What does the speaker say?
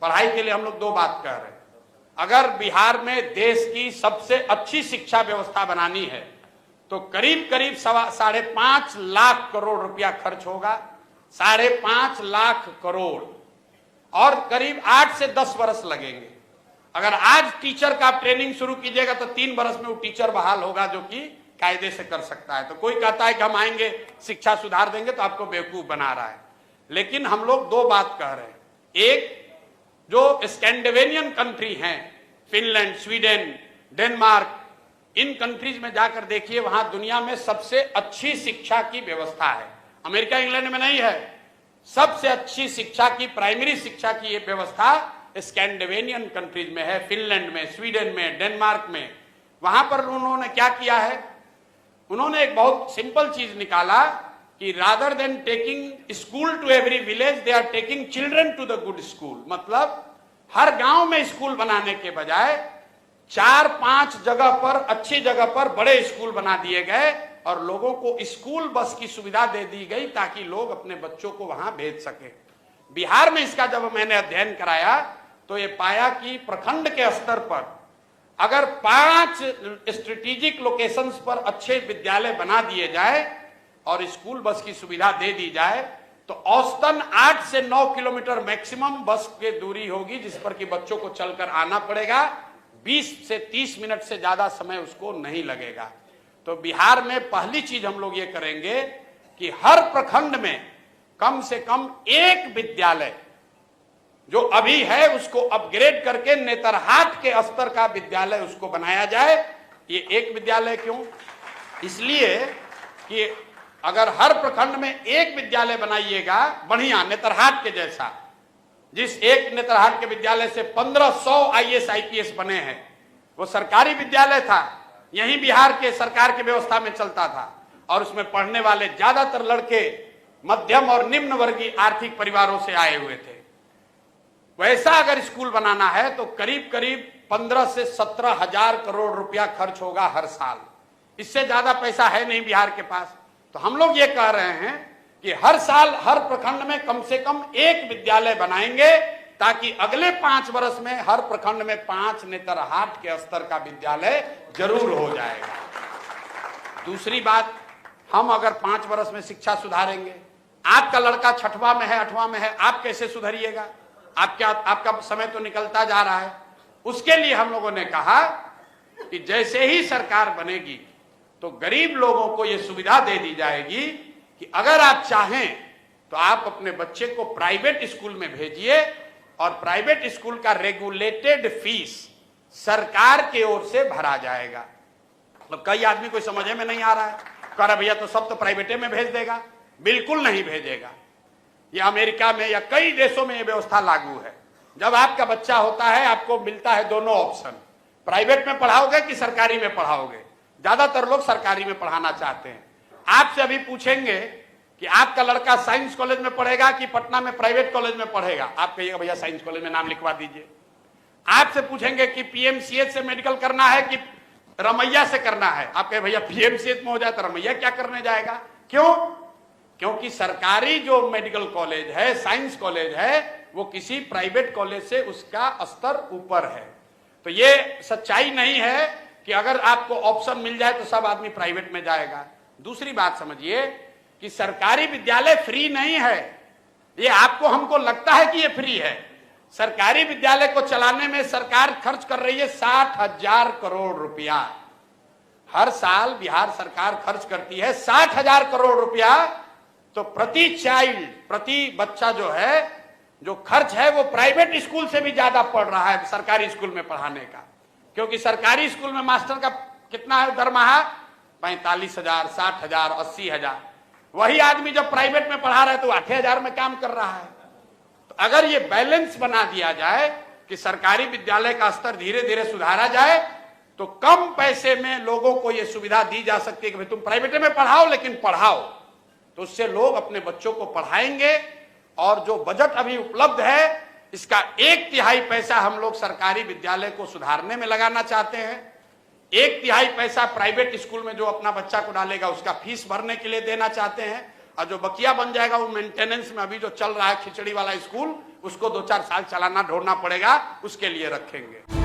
पढ़ाई के लिए हम लोग दो बात कह रहे हैं। अगर बिहार में देश की सबसे अच्छी शिक्षा व्यवस्था बनानी है तो करीब करीब 5.5 लाख करोड़ रुपया खर्च होगा, 5.5 लाख करोड़, और करीब 8 से 10 वर्ष लगेंगे। अगर आज टीचर का आप ट्रेनिंग शुरू कीजिएगा तो 3 वर्ष में वो टीचर बहाल होगा जो कि कायदे से कर सकता है। तो कोई कहता है कि हम आएंगे शिक्षा सुधार देंगे तो आपको बेवकूफ बना रहा है। लेकिन हम लोग दो बात कह रहे हैं। एक, जो स्कैंडिनेवियन कंट्री हैं, फिनलैंड, स्वीडन, डेनमार्क, इन कंट्रीज में जाकर देखिए, वहां दुनिया में सबसे अच्छी शिक्षा की व्यवस्था है। अमेरिका इंग्लैंड में नहीं है। सबसे अच्छी शिक्षा की, प्राइमरी शिक्षा की ये व्यवस्था स्कैंडिनेवियन कंट्रीज में है, फिनलैंड में, स्वीडन में, डेनमार्क में। वहां पर उन्होंने क्या किया है, उन्होंने एक बहुत सिंपल चीज निकाला कि rather than taking school to every village, they are taking children to the good school. मतलब हर गांव में स्कूल बनाने के बजाय 4-5 जगह पर, अच्छी जगह पर बड़े स्कूल बना दिए गए और लोगों को स्कूल बस की सुविधा दे दी गई ताकि लोग अपने बच्चों को वहां भेज सके। बिहार में इसका जब मैंने अध्ययन कराया तो ये पाया कि प्रखंड के स्तर पर अगर 5 स्ट्रेटेजिक लोकेशंस पर अच्छे विद्यालय बना दिए जाए और स्कूल बस की सुविधा दे दी जाए तो औसतन 8 से 9 किलोमीटर मैक्सिमम बस की दूरी होगी, जिस पर कि बच्चों को चलकर आना पड़ेगा। 20 से 30 मिनट से ज्यादा समय उसको नहीं लगेगा। तो बिहार में पहली चीज हम लोग ये करेंगे कि हर प्रखंड में कम से कम एक विद्यालय जो अभी है उसको अपग्रेड करके नेतरहाट के स्तर का विद्यालय उसको बनाया जाए। ये एक विद्यालय क्यों? इसलिए कि अगर हर प्रखंड में एक विद्यालय बनाइएगा बढ़िया, नेतरहाट के जैसा, जिस एक नेतरहाट के विद्यालय से 1500 IAS IPS बने हैं, वो सरकारी विद्यालय था, यही बिहार के सरकार की व्यवस्था में चलता था और उसमें पढ़ने वाले ज्यादातर लड़के मध्यम और निम्न वर्गीय आर्थिक परिवारों से आए हुए थे। वैसा अगर स्कूल बनाना है तो करीब करीब 15 से 17 हजार करोड़ रुपया खर्च होगा हर साल। इससे ज्यादा पैसा है नहीं बिहार के पास। तो हम लोग ये कह रहे हैं कि हर साल हर प्रखंड में कम से कम एक विद्यालय बनाएंगे ताकि अगले 5 वर्ष में हर प्रखंड में 5 नेतरहाट के स्तर का विद्यालय जरूर हो जाएगा। दूसरी बात, हम अगर 5 वर्ष में शिक्षा सुधारेंगे, आपका लड़का 6वां में है, 8वां में है, आप कैसे सुधरिएगा? आपका समय तो निकलता जा रहा है। उसके लिए हम लोगों ने कहा कि जैसे ही सरकार बनेगी तो गरीब लोगों को यह सुविधा दे दी जाएगी कि अगर आप चाहें तो आप अपने बच्चे को प्राइवेट स्कूल में भेजिए और प्राइवेट स्कूल का रेगुलेटेड फीस सरकार की ओर से भरा जाएगा। तो कई आदमी कोई समझ में नहीं आ रहा है, कह रहा भैया तो सब तो प्राइवेटे में भेज देगा। बिल्कुल नहीं भेजेगा। ये अमेरिका में या कई देशों में ये व्यवस्था लागू है। जब आपका बच्चा होता है आपको मिलता है दोनों ऑप्शन, प्राइवेट में पढ़ाओगे कि सरकारी में पढ़ाओगे। ज्यादातर लोग सरकारी में पढ़ाना चाहते हैं। आपसे अभी पूछेंगे कि आपका लड़का साइंस कॉलेज में पढ़ेगा कि पटना में प्राइवेट कॉलेज में पढ़ेगा, आप कहिएगा भैया साइंस कॉलेज में नाम लिखवा दीजिए। आपसे पूछेंगे कि PMCH से मेडिकल करना है कि रमैया से करना है, आप कहे भैया PMCH में हो जाए तो रमैया क्या करने जाएगा। क्यों? क्योंकि सरकारी जो मेडिकल कॉलेज है, साइंस कॉलेज है, वो किसी प्राइवेट कॉलेज से उसका स्तर ऊपर है। तो ये सच्चाई नहीं है कि अगर आपको ऑप्शन मिल जाए तो सब आदमी प्राइवेट में जाएगा। दूसरी बात समझिए कि सरकारी विद्यालय फ्री नहीं है। ये आपको हमको लगता है कि ये फ्री है। सरकारी विद्यालय को चलाने में सरकार खर्च कर रही है 60,000 करोड़ रुपया। हर साल बिहार सरकार खर्च करती है 60,000 करोड़ रुपया। तो प्रति चाइल्ड, प्रति बच्चा जो है, जो खर्च है वो प्राइवेट स्कूल से भी ज्यादा पड़ रहा है सरकारी स्कूल में पढ़ाने का। क्योंकि सरकारी स्कूल में मास्टर का कितना है दरमाहा? 45,000, 60,000, 80,000। वही आदमी जब प्राइवेट में पढ़ा रहा है तो 8,000 में काम कर रहा है। तो अगर ये बैलेंस बना दिया जाए कि सरकारी विद्यालय का स्तर धीरे धीरे सुधारा जाए तो कम पैसे में लोगों को यह सुविधा दी जा सकती है कि भाई तुम प्राइवेट में पढ़ाओ लेकिन पढ़ाओ। तो उससे लोग अपने बच्चों को पढ़ाएंगे। और जो बजट अभी उपलब्ध है इसका 1/3 पैसा हम लोग सरकारी विद्यालय को सुधारने में लगाना चाहते हैं। 1/3 पैसा प्राइवेट स्कूल में जो अपना बच्चा को डालेगा उसका फीस भरने के लिए देना चाहते हैं। और जो बकिया बन जाएगा वो मेंटेनेंस में, अभी जो चल रहा है खिचड़ी वाला स्कूल, उसको 2-4 साल चलाना ढोना पड़ेगा, उसके लिए रखेंगे।